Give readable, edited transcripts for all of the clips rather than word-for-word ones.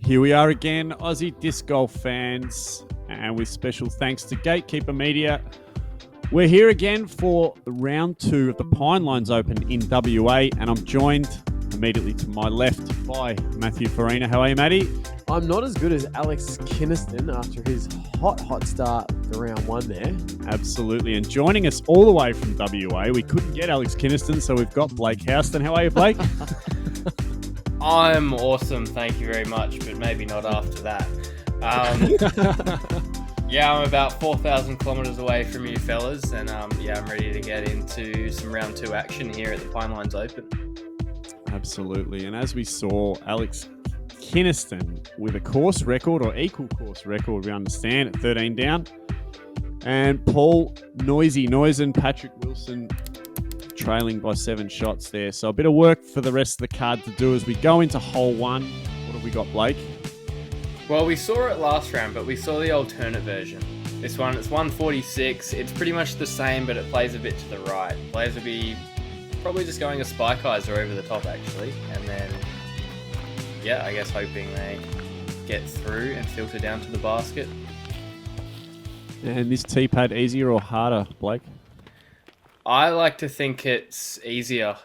Here we are again, Aussie disc golf fans, and with special thanks to Gatekeeper Media. We're here again for round 2 of the Pine Lines Open in WA, and I'm joined immediately to my left by Matthew Farina. How are you, Matty? I'm not as good as Alex Kynaston after his hot start to round 1 there. Absolutely, and joining us all the way from WA, we couldn't get Alex Kynaston, so we've got Blake Houston. How are you, Blake? I'm awesome, thank you very much, but maybe not after that. Yeah, I'm about 4,000 kilometers away from you fellas, and I'm ready to get into some round 2 action here at the Pine Lines Open. Absolutely, and as we saw, Alex Kynaston with a course record, or equal course record, we understand, at 13 down. And Paul Noesen, Patrick Willson, trailing by 7 shots there. So a bit of work for the rest of the card to do as we go into hole 1. What have we got, Blake? Well, we saw it last round, but we saw the alternate version. This one, it's 146. It's pretty much the same, but it plays a bit to the right. Players will be probably just going a spike-izer over the top, actually. And then, I guess hoping they get through and filter down to the basket. And this tee pad easier or harder, Blake? I like to think it's easier,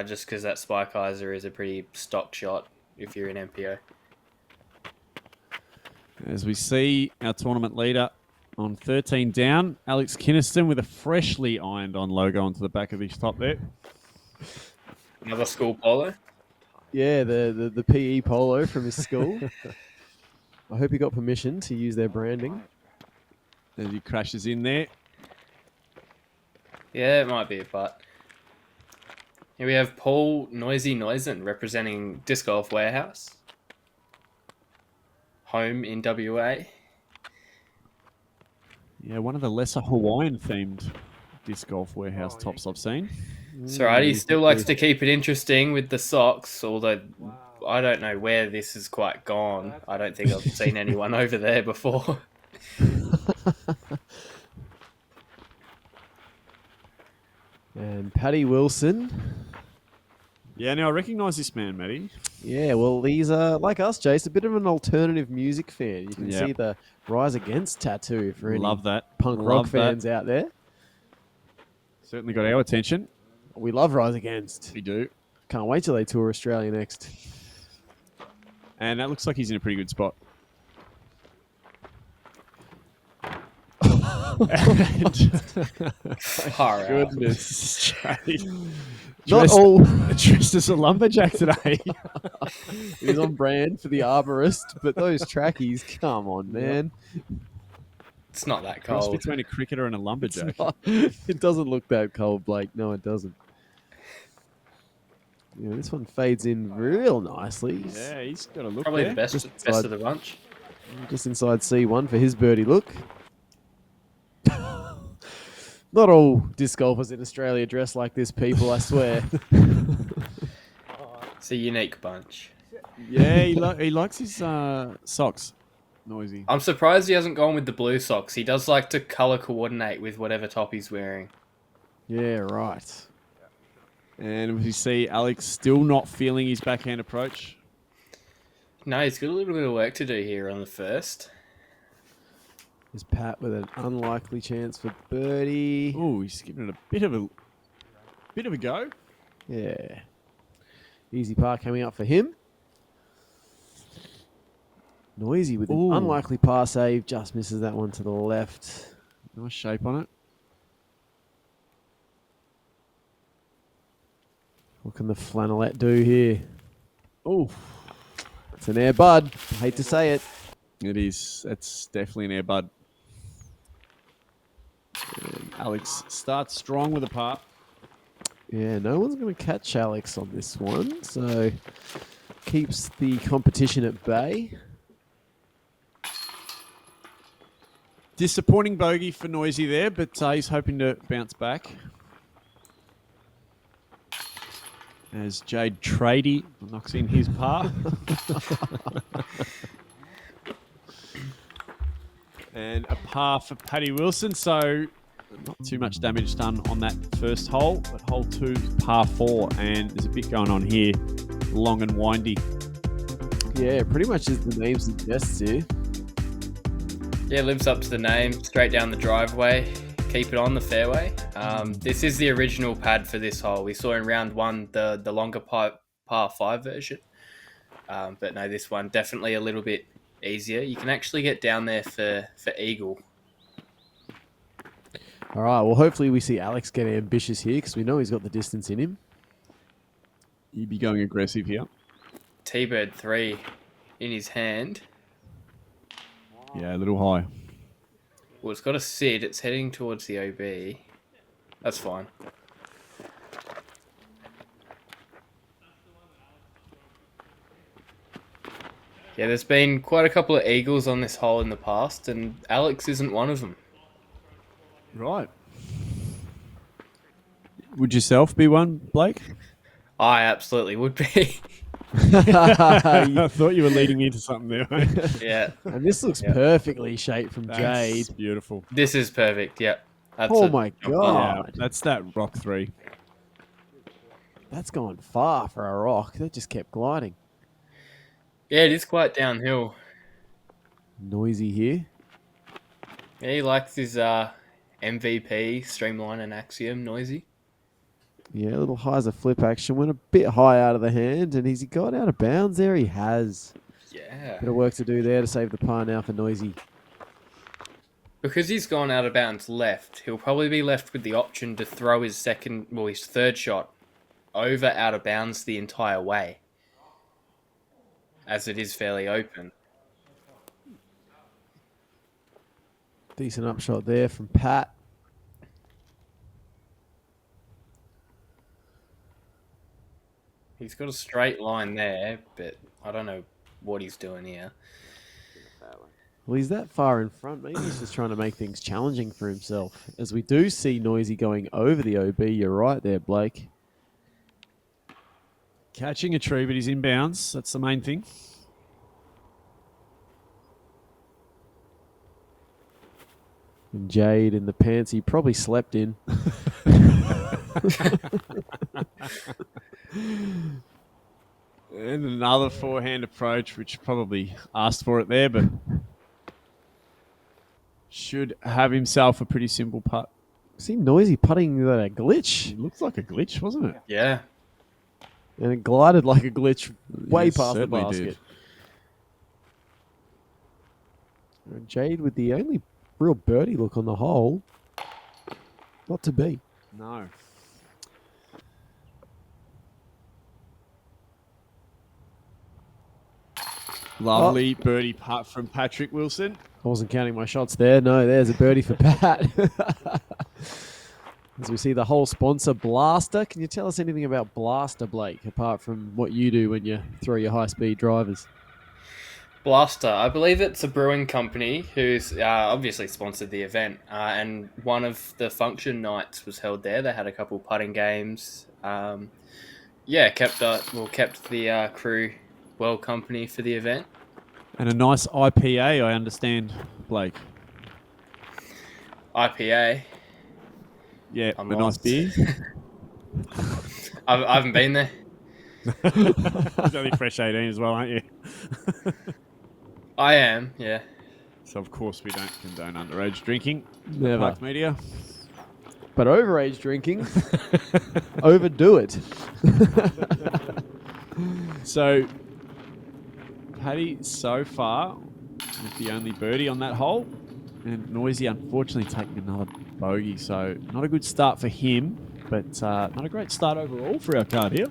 just because that spike-izer is a pretty stock shot if you're in MPO. As we see our tournament leader on 13 down, Alex Kynaston with a freshly ironed on logo onto the back of his top there. Another school polo? Yeah, the PE polo from his school. I hope he got permission to use their branding. As he crashes in there. Yeah, it might be a putt. Here we have Paul Noesen representing Disc Golf Warehouse. Home in WA. Yeah, one of the lesser Hawaiian-themed Disc Golf Warehouse tops I've seen. Sorry, still likes to keep it interesting with the socks, although I don't know where this has quite gone. I don't think I've seen anyone over there before. And Paddy Willson. Yeah, now I recognise this man, Matty. Yeah, well, he's like us, Jace, a bit of an alternative music fan. You can see the Rise Against tattoo for any Love that. punk rock fans out there. Certainly got our attention. We love Rise Against. We do. Can't wait till they tour Australia next. And that looks like he's in a pretty good spot. Far Goodness. Dressed as a lumberjack today. He's on brand for the arborist, but those trackies, come on, man. It's not that Cross cold. between a cricketer and a lumberjack. It doesn't look that cold, Blake. No, it doesn't. Yeah, this one fades in real nicely. Yeah, he's got a look Probably there. the best of the bunch. Just inside C1 for his birdie look. Not all disc golfers in Australia dress like this, people, I swear. It's a unique bunch. Yeah, he likes his socks. Noisy. I'm surprised he hasn't gone with the blue socks. He does like to colour coordinate with whatever top he's wearing. Yeah, right. And we see Alex still not feeling his backhand approach. No, he's got a little bit of work to do here on the first. There's Pat with an unlikely chance for birdie. Oh, he's giving it a bit of a go. Yeah. Easy par coming up for him. Noisy with an unlikely par save. Just misses that one to the left. Nice shape on it. What can the flannelette do here? Oh, It's an air bud. Hate to say it. it is. That's definitely an air bud. And Alex starts strong with a par. Yeah, no one's going to catch Alex on this one, so keeps the competition at bay. Disappointing bogey for Noisy there, but he's hoping to bounce back. As Jade Brady knocks in his par. And a par for Paddy Willson, so not too much damage done on that first hole. But hole 2 is par 4, and there's a bit going on here, long and windy. Yeah, pretty much as the name suggests here. Yeah, lives up to the name. Straight down the driveway. Keep it on the fairway. This is the original pad for this hole. We saw in round one the longer par 5 version. But no, this one definitely a little bit easier. You can actually get down there for eagle. All right, well, hopefully we see Alex get ambitious here because we know he's got the distance in him. You'd be going aggressive here. T-bird 3 in his hand. Yeah, a little high. Well, it's got a sit. It's heading towards the OB. That's fine. Yeah, there's been quite a couple of eagles on this hole in the past, and Alex isn't one of them. Right. Would yourself be one, Blake? I absolutely would be. I thought you were leading me into something there. Mate. Yeah. And this looks perfectly shaped from Jade. That's beautiful. This is perfect, yep. That's Oh my god. Yeah, that's that rock 3. That's gone far for a rock. That just kept gliding. Yeah, it is quite downhill. Noisy here. Yeah, he likes his MVP, Streamline and Axiom, Noisy. Yeah, a little hyzer flip action. Went a bit high out of the hand, and has he got out of bounds there? He has. Yeah. Bit of work to do there to save the par now for Noisy. Because he's gone out of bounds left, he'll probably be left with the option to throw his third shot over out of bounds the entire way, as it is fairly open. Decent upshot there from Pat. He's got a straight line there, but I don't know what he's doing here. Well, he's that far in front. Maybe he's just trying to make things challenging for himself. As we do see Noisy going over the OB. You're right there, Blake. Catching a tree, but he's in bounds. That's the main thing. And Jade in the pants he probably slept in. And another forehand approach, which probably asked for it there, but should have himself a pretty simple putt. See Noisy putting a glitch. It looks like a glitch, wasn't it? Yeah. And it glided like a glitch way Yes, past the certainly basket. did. And Jade with the only real birdie look on the hole. Not to be. No. Lovely birdie putt from Patrick Willson. I wasn't counting my shots there. No, there's a birdie for Pat. As we see the whole sponsor, Blaster. Can you tell us anything about Blaster, Blake, apart from what you do when you throw your high-speed drivers? Blaster, I believe it's a brewing company who's obviously sponsored the event, and one of the function nights was held there. They had a couple putting games. Kept the crew well company for the event. And a nice IPA, I understand, Blake. IPA. Yeah, I'm a nice lost. beer. I haven't been there. It's only fresh 18 as well, aren't you? I am, yeah. So, of course, we don't condone underage drinking. Never. Park Media. But overage drinking, overdo it. So, Paddy, so far, with the only birdie on that hole, and Noisy, unfortunately, taking another bogey. So, not a good start for him, but not a great start overall for our card here.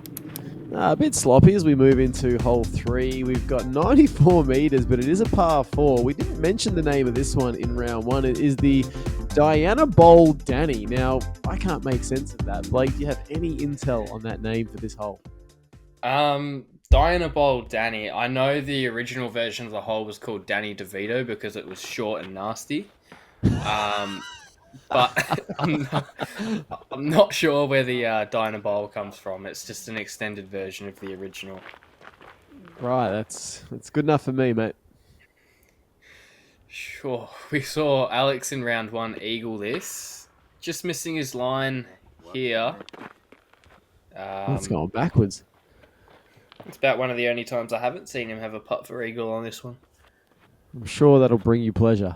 A bit sloppy as we move into hole 3. We've got 94 meters, but it is a par 4. We didn't mention the name of this one in round 1. It is the Diana Bowl Danny. Now, I can't make sense of that. Blake, do you have any intel on that name for this hole? Diana Bowl Danny. I know the original version of the hole was called Danny DeVito because it was short and nasty. But I'm not sure where the Diana Bowl comes from. It's just an extended version of the original. Right, that's good enough for me, mate. Sure. We saw Alex in round 1 eagle this. Just missing his line here. That's going backwards. It's about one of the only times I haven't seen him have a putt for eagle on this one. I'm sure that'll bring you pleasure.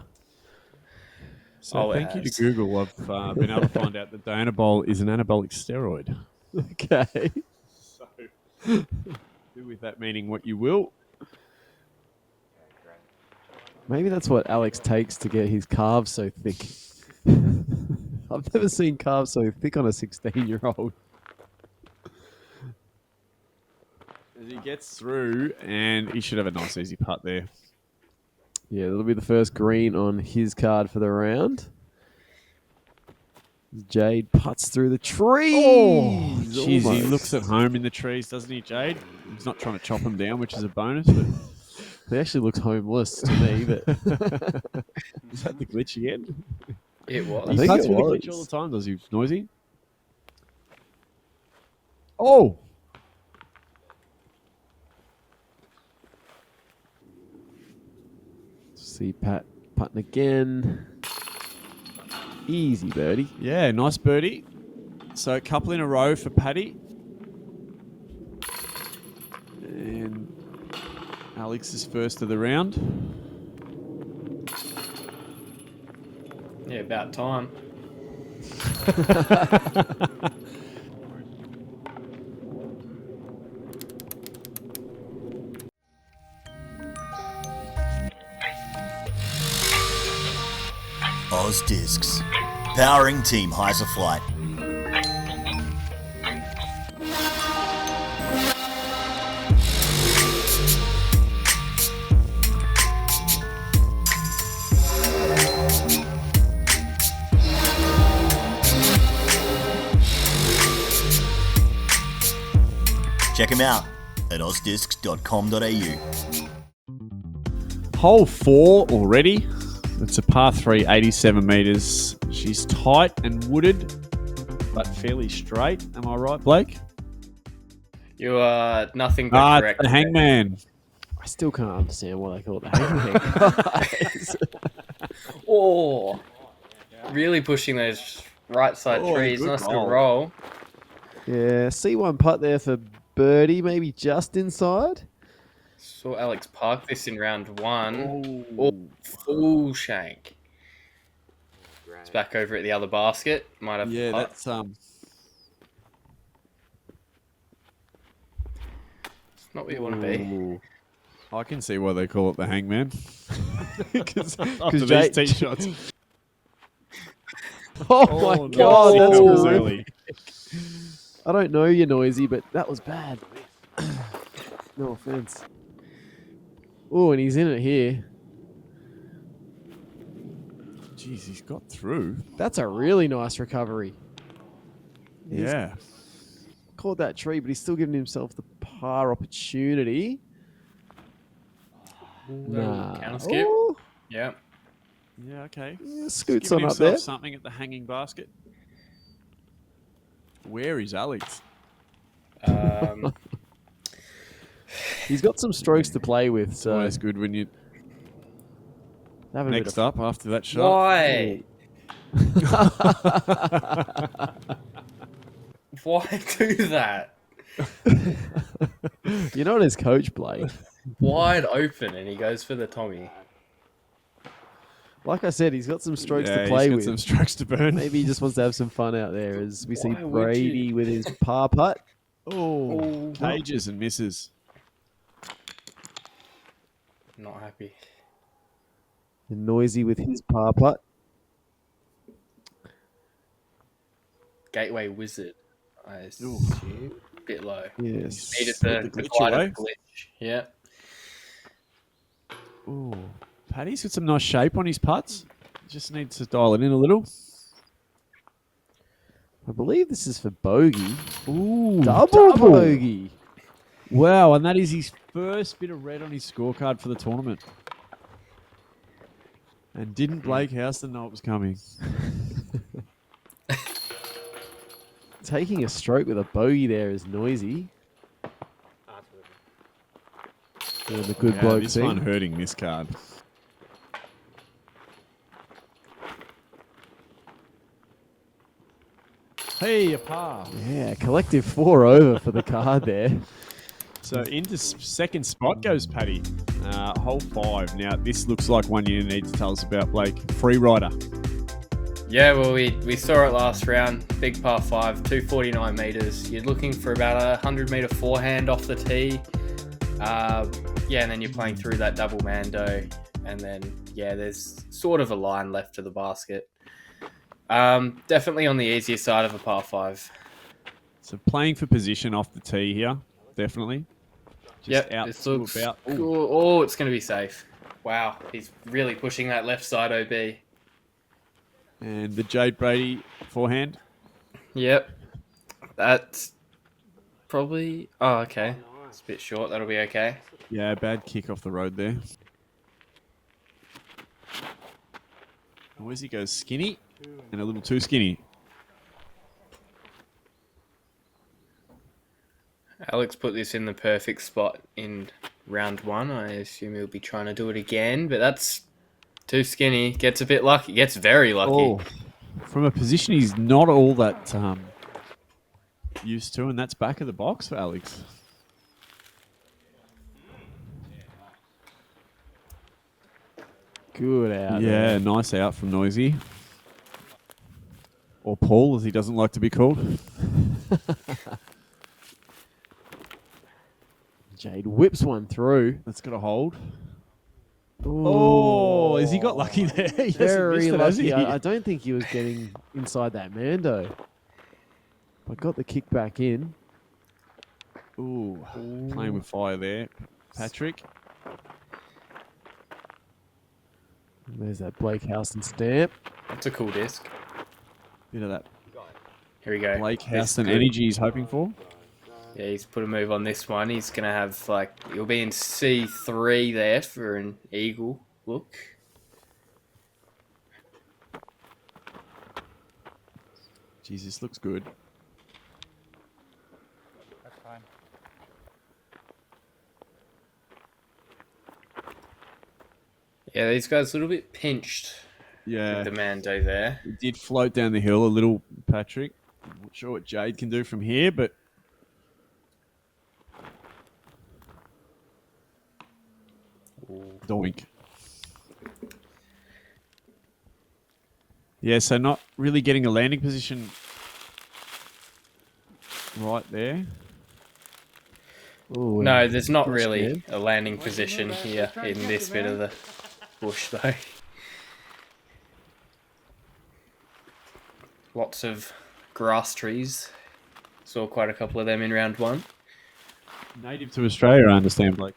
So it thank you to has. Google. I've been able to find out that Diana Bowl is an anabolic steroid. Okay. So do with that meaning what you will. Maybe that's what Alex takes to get his calves so thick. I've never seen calves so thick on a 16-year-old. As he gets through, and he should have a nice easy putt there. Yeah, that'll be the first green on his card for the round. Jade putts through the trees. Oh, jeez, he Almost. looks at home in the trees, doesn't he, Jade? He's not trying to chop them down, which is a bonus. But He actually looks homeless to me, but is that the glitch again? It was. I He think putts it with the was. glitch all the time, does he? Noisy? Oh! See Pat putting again. Easy birdie. Yeah, nice birdie. So a couple in a row for Paddy. And Alex is first of the round. Yeah, about time. Oz Discs, powering Team Heiser Flight. Check him out at ozdiscs.com.au. Hole 4 already. It's a par 3, 87 metres. She's tight and wooded, but fairly straight. Am I right, Blake? You are nothing but correct. The hangman. I still can't understand why they call it the hangman. Guys. Oh, really pushing those right side Oh, trees. good Nice little roll. roll. Yeah, C1 putt there for birdie, maybe just inside. Saw Alex park this in round 1. Oh, full shank. It's back over at the other basket. Might have Yeah, putt. that's It's not what you want to be. Ooh. I can see why they call it the hangman. Because after Jay- these tee shots. Oh, Oh, my God, no, that's that was horrific. early. I don't know you're noisy, but that was bad. No offense. Oh, and he's in it here. Jeez, he's got through. That's a really nice recovery. He's Yeah. caught that tree, but he's still giving himself the par opportunity. Nah. Counter skip. Oh, Yeah. Yeah, okay. yeah, scoots Giving on up himself there. something at the hanging basket. Where is Alex? He's got some strokes to play with. It's So always good when you having a bit next of- up after that shot. Why? Why do that? You're not his coach, Blake. Wide open, and he goes for the Tommy. Like I said, he's got some strokes Yeah, to play he's got with. some strokes to burn. Maybe he just wants to have some fun out there as we see Why would Brady you? with his par putt. Oh, pages and misses. Not happy. And Noisy with his par putt. Gateway Wizard. I Ooh. assume. Bit low. Yes. Needed Put the the glitch glide away. of glitch. Yeah. Ooh. Paddy's got some nice shape on his putts. Just needs to dial it in a little. I believe this is for bogey. Ooh, Double bogey. Wow, and that is his first bit of red on his scorecard for the tournament. And didn't Blake Houston know it was coming? Taking a stroke with a bogey there is Noisy. Doing the good Yeah, bloke this thing. one hurting this card. Hey, a par. Yeah, collective 4 over for the card there. So into second spot goes Paddy. Hole 5. Now, this looks like one you need to tell us about, Blake. Free rider. Yeah, well, we saw it last round. Big par 5, 249 metres. You're looking for about a 100-metre forehand off the tee. And then you're playing through that double mando. And then, there's sort of a line left to the basket. Definitely on the easier side of a par 5. So playing for position off the tee here, definitely. Just out this to looks about. cool. Oh, it's going to be safe. Wow, he's really pushing that left side OB. And the Jade Brady forehand. Yep. That's probably... Oh, okay. It's a bit short. That'll be okay. Yeah, bad kick off the road there. Noisy goes skinny and a little too skinny. Alex put this in the perfect spot in round 1. I assume he'll be trying to do it again, but that's too skinny. Gets a bit lucky. Gets very lucky. Oh, from a position he's not all that used to, and that's back of the box for Alex. Good out. Yeah, nice out from Noisy. Or Paul, as he doesn't like to be called. Jade whips one through. That's got a hold. Ooh. Oh, has he got lucky there? He hasn't Very missed it, has lucky. he? I don't think he was getting inside that Mando. I got the kick back in. Ooh, playing with fire there. Patrick. There's that Blake Houston stamp. That's a cool disc. Bit of that Here we go. Blake This Houston good. energy he's hoping for. Yeah, he's put a move on this one. He's going to have, he'll be in C3 there for an eagle look. Jeez, this looks good. That's fine. Yeah, these guys a little bit pinched Yeah, with the Mando there. it did float down the hill a little, Patrick. I'm not sure what Jade can do from here, but doink. Yeah, so not really getting a landing position right there. Ooh, No, there's not Not really scared. a landing position here in this bit of the bush, though. Lots of grass trees. Saw quite a couple of them in round 1. Native to Australia, I understand, Blake.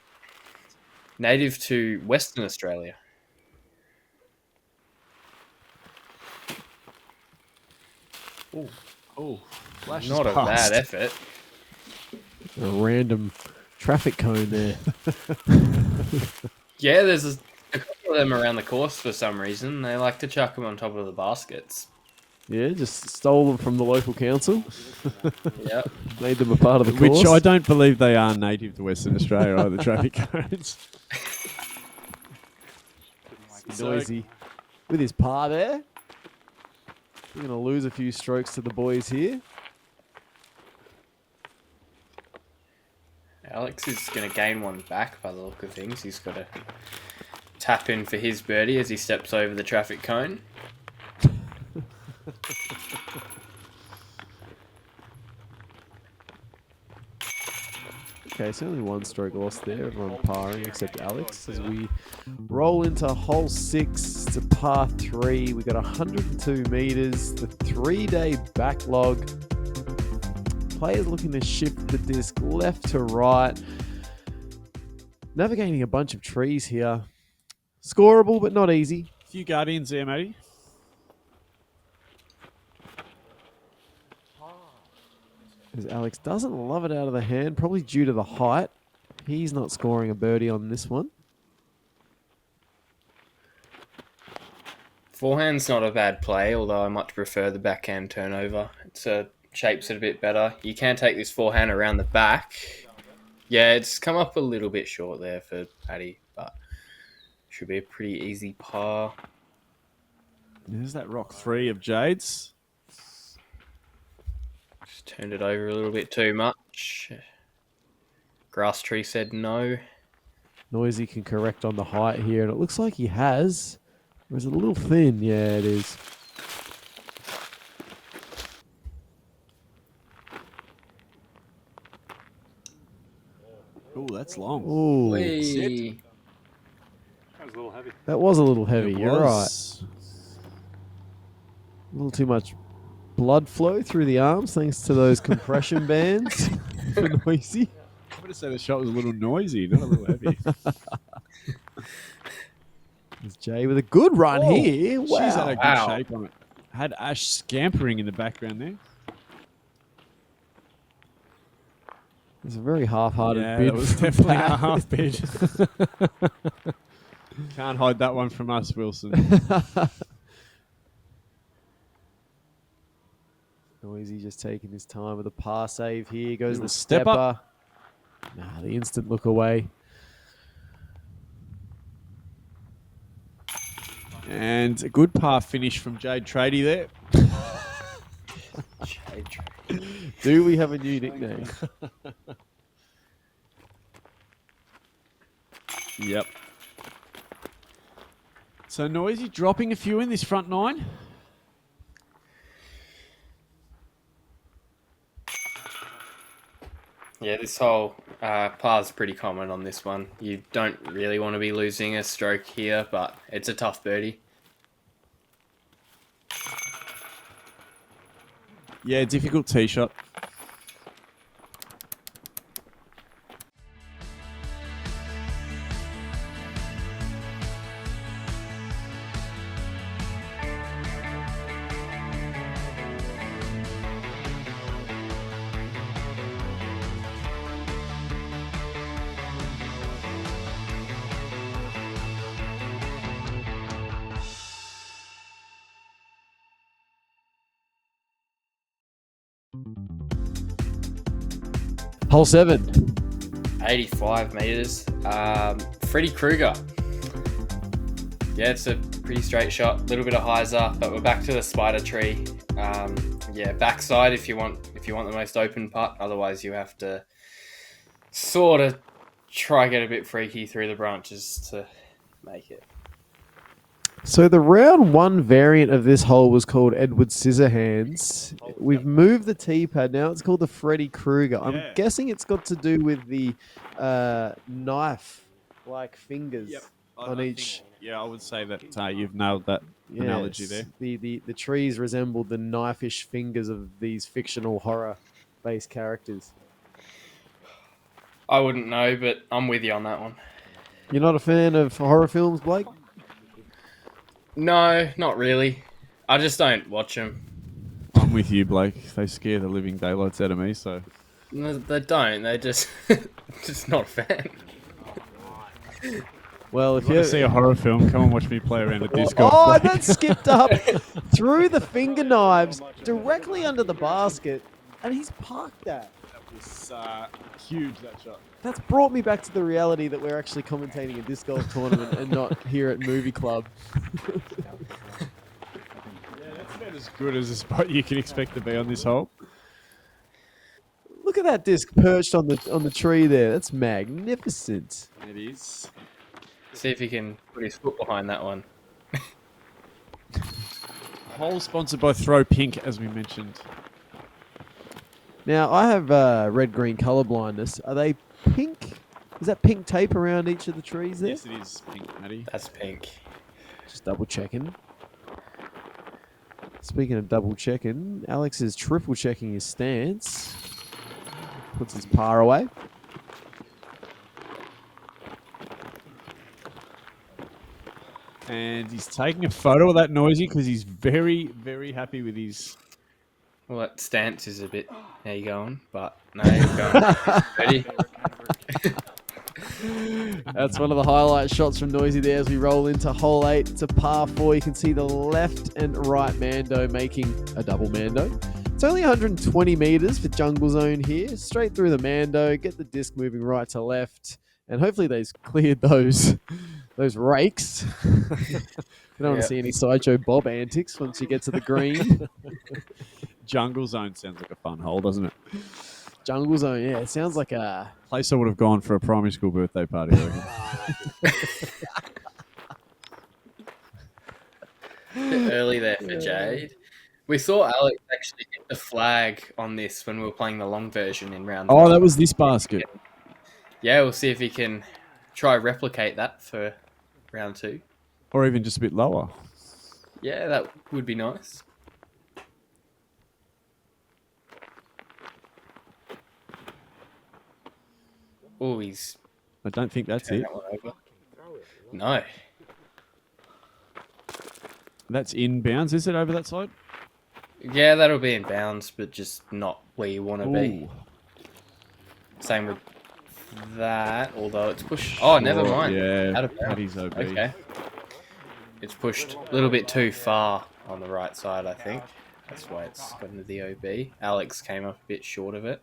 Native to Western Australia. Oh, flashes Not a past. bad effort. a random traffic cone there. Yeah, there's a couple of them around the course for some reason. They like to chuck them on top of the baskets. Yeah, just stole them from the local council. Yep. Made them a part of the course. Which I don't believe they are native to Western Australia, either, traffic cones. Noisy. With his par there. We're going to lose a few strokes to the boys here. Alex is going to gain one back by the look of things. He's got to tap in for his birdie as he steps over the traffic cone. Okay, so only one stroke lost there. Everyone parring except Alex. As we roll into hole 6 to par 3. We got 102 meters. The 3-day backlog. Players looking to shift the disc left to right. Navigating a bunch of trees here. Scoreable, but not easy. A few Guardians there, matey. As Alex doesn't love it out of the hand, probably due to the height. He's not scoring a birdie on this one. Forehand's not a bad play, although I much prefer the backhand turnover. It shapes it a bit better. You can take this forehand around the back. Yeah, it's come up a little bit short there for Paddy, but should be a pretty easy par. There's that rock 3 of Jade's. Just turned it over a little bit too much. Grass tree said no. Noisy can correct on the height here, and it looks like he has. Or is it a little thin? Yeah, it is. Oh, that's long. Ooh, Whee. That was a little heavy. that was a little heavy. It You're right. was. A little too much blood flow through the arms thanks to those compression bands for Noisy. I would have said the shot was a little noisy, not a little heavy. There's Jay with a good run Oh, here. She's had a Wow. good Wow. shape on it. Had Ash scampering in the background there. It's a very half-hearted Yeah, bid. that was from definitely a Pat. half bid. Can't hide that one from us, Wilson. Noisy just taking his time with a par save here. Goes Little the step stepper. up. Nah, the instant look away. And a good par finish from Jade Brady there. Do we have a new nickname? Yep. So Noisy dropping a few in this front nine. Yeah, this whole par's pretty common on this one. You don't really want to be losing a stroke here, but it's a tough birdie. Yeah, difficult tee shot. Hole 7. 85 meters. Freddie Krueger. Yeah, it's a pretty straight shot. A little bit of hyzer, but we're back to the spider tree. Yeah, backside if you want the most open putt. Otherwise, you have to sort of try get a bit freaky through the branches to make it. So the round 1 variant of this hole was called Edward Scissorhands. We've moved the tee pad. Now it's called the Freddy Krueger. I'm Yeah. guessing it's got to do with the knife-like fingers on each. Yeah, I would say that you've nailed that analogy there. The trees resembled the knife-ish fingers of these fictional horror-based characters. I wouldn't know, but I'm with you on that one. You're not a fan of horror films, Blake? No, not really. I just don't watch them. I'm with you, Blake. They scare the living daylights out of me, so... No, they don't. They just just not a fan. Well, if If you want you to see a horror film, come and watch me play around a disc golf. Oh, Blake. that skipped up through the finger knives directly under the basket, and he's parked that. It's huge, that shot. That's brought me back to the reality that we're actually commentating a disc golf tournament and not here at Movie Club. Yeah, that's about as good as a spot you can expect to be on this hole. Look at that disc perched on the tree there. That's magnificent. It is. See if he can put his foot behind that one. Hole sponsored by Throw Pink, as we mentioned. Now, I have red-green color blindness. Are they pink? Is that pink tape around each of the trees there? Yes, it is pink, Matty. That's pink. Just double checking. Speaking of double checking, Alex is triple checking his stance. Puts his par away. And he's taking a photo of that Noisy because he's very, very happy with his... Well, that stance is a bit. How you going? But no, you're going. Ready? That's one of the highlight shots from Noisy there as we roll into hole 8. It's a par 4. You can see the left and right Mando making a double Mando. It's only 120 meters for Jungle Zone here. Straight through the Mando. Get the disc moving right to left. And hopefully they've cleared those rakes. You don't want to see any Sideshow Bob antics once you get to the green. Jungle Zone sounds like a fun hole, doesn't it? Jungle Zone. Yeah, it sounds like a... Place I would have gone for a primary school birthday party. I reckon. Bit early there for Jade. We saw Alex actually hit the flag on this when we were playing the long version in round Oh, one. that was this basket. Yeah, we'll see if he can try replicate that for round 2. Or even just a bit lower. Yeah, that would be nice. Oh, he's I don't think that's turned it. that one over. No. That's inbounds. Is it over that side? Yeah, that'll be in bounds, but just not where you want to be. Ooh. Same with that, although it's pushed. Oh, never Sure, mind. Yeah, Out of bounds. Paddy's OB. Okay. It's pushed a little bit too far on the right side, I think. That's why it's gone to the OB. Alex came up a bit short of it.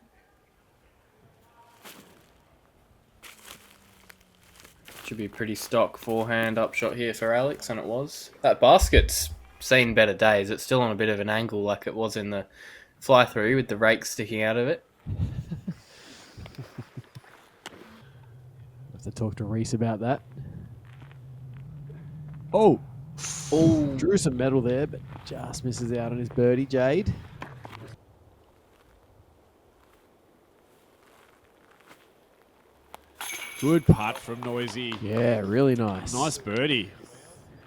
Should be a pretty stock forehand upshot here for Alex, and it was. That basket's seen better days. It's still on a bit of an angle like it was in the fly-through with the rake sticking out of it. Have to talk to Reese about that. Oh, Drew some metal there, but just misses out on his birdie, Jade. good putt from Noisy. Yeah, really nice. Nice birdie.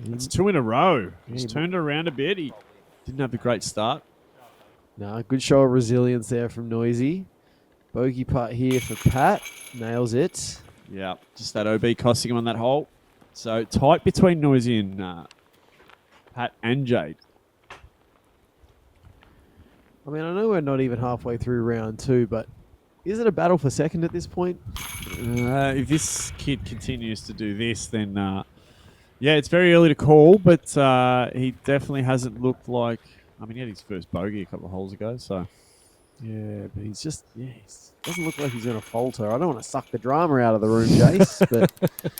It's 2 in a row. He's Yeah. turned around a bit. He didn't have a great start. No, good show of resilience there from Noisy. Bogey putt here for Pat. Nails it. Yeah, just that OB costing him on that hole. So tight between Noisy and Pat and Jade. I mean, I know we're not even halfway through round 2, but is it a battle for second at this point? If this kid continues to do this, then yeah, it's very early to call, but he definitely hasn't looked like. I mean, he had his first bogey a couple of holes ago, so. Yeah, but he's just, he doesn't look like he's going to falter. I don't want to suck the drama out of the room, Jace, but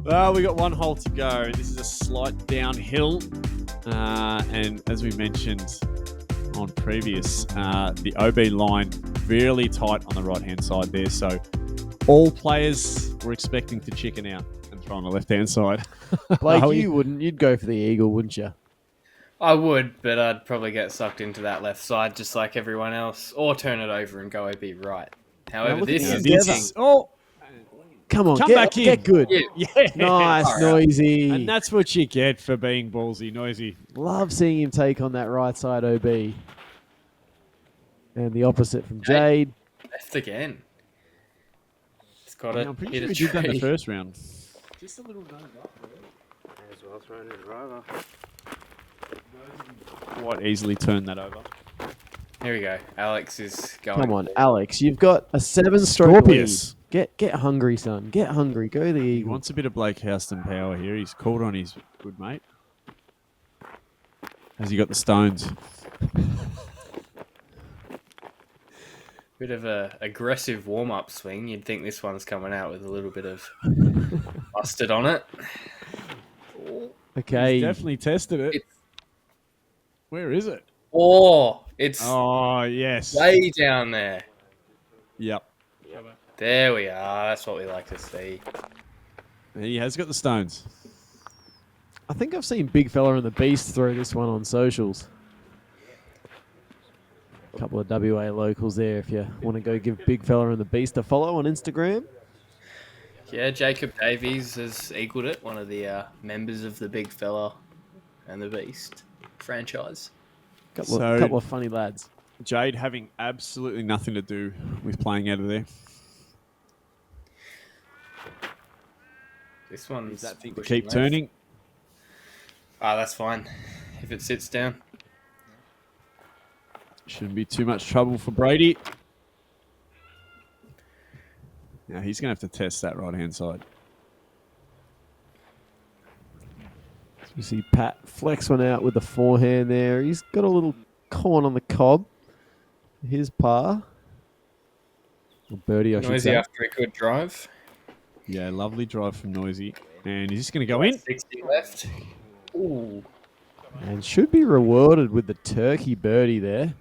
Well, we got one hole to go. This is a slight downhill. And as we mentioned on previous, the OB line really tight on the right-hand side there. So all players were expecting to chicken out and throw on the left-hand side. Blake, Are you wouldn't. You'd go for the eagle, wouldn't you? I would, but I'd probably get sucked into that left side just like everyone else, or turn it over and go OB right. However, look at this you is together. pitching. Oh, Come on, Come get, back in. get good. Yeah. yeah. Nice, Alright. Noisy. And that's what you get for being ballsy, Noisy. Love seeing him take on that right side OB. And the opposite from Jade. Left again. It's got Yeah, to I'm pretty hit sure a we did that in the tree. first round. Just a little nose up May as well throw it over. there. Quite easily turn that over. Here we go. Alex is going. Come on, Alex. You've got a 7-stroke lead. Scorpius. Get hungry, son. Get hungry. Go the He eagle. wants a bit of Blake Houston power here. He's called on his good mate. Has he got the stones? Bit of a aggressive warm-up swing. You'd think this one's coming out with a little bit of mustard on it. Okay. He's definitely tested it. It's- Where is it? Oh, it's Oh, yes. way down there. Yep. There we are. That's what we like to see. He has got the stones. I think I've seen Big Fella and the Beast throw this one on socials. A couple of WA locals there if you want to go give Big Fella and the Beast a follow on Instagram. Yeah, Jacob Davies has equaled it. One of the members of the Big Fella and the Beast franchise. Couple So- of funny lads. Jade having absolutely nothing to do with playing out of there. This one's That thing to pushing keep left. turning. Ah, that's fine. If it sits down. Shouldn't be too much trouble for Brady. Now he's going to have to test that right-hand side. You see Pat flex one out with the forehand there. He's got a little corn on the cob. His par. Or birdie, I should Noisy say. after a good drive. Yeah, lovely drive from Noisy. And he's just going to go in. 60 left. Ooh. And should be rewarded with the turkey birdie there.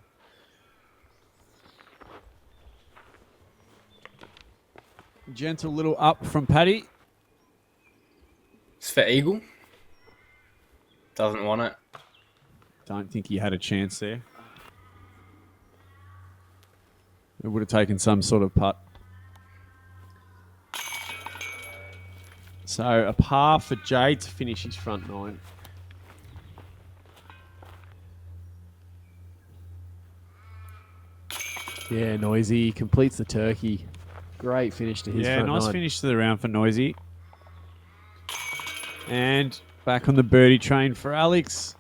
Gentle little up from Paddy. It's for Eagle. Doesn't want it. Don't think he had a chance there. It would have taken some sort of putt. So a par for Jade to finish his front nine. Yeah, Noisy completes the turkey. Great finish to his front nice nine. finish to the round for Noisy. And back on the birdie train for Alex.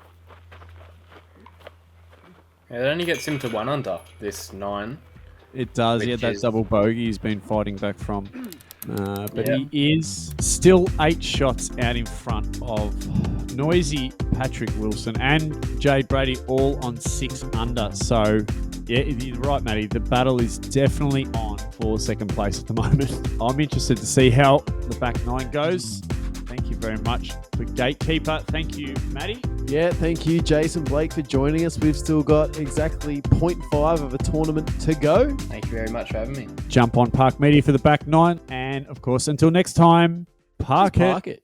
Yeah, it only gets him to 1 under, this 9. It does. He had Which that is- double bogey he's been fighting back from. But Yeah. he is still 8 shots out in front of Noisy, Patrick Willson, and Jade Brady, all on 6 under. So, yeah, you're right, Matty. The battle is definitely on for second place at the moment. I'm interested to see how the back 9 goes. Thank you very much for Gatekeeper. Thank you, Matty. Yeah, thank you, Jason Blake, for joining us. We've still got exactly 0.5 of a tournament to go. Thank you very much for having me. Jump on Park Media for the back 9. And, of course, until next time, park it. Park it.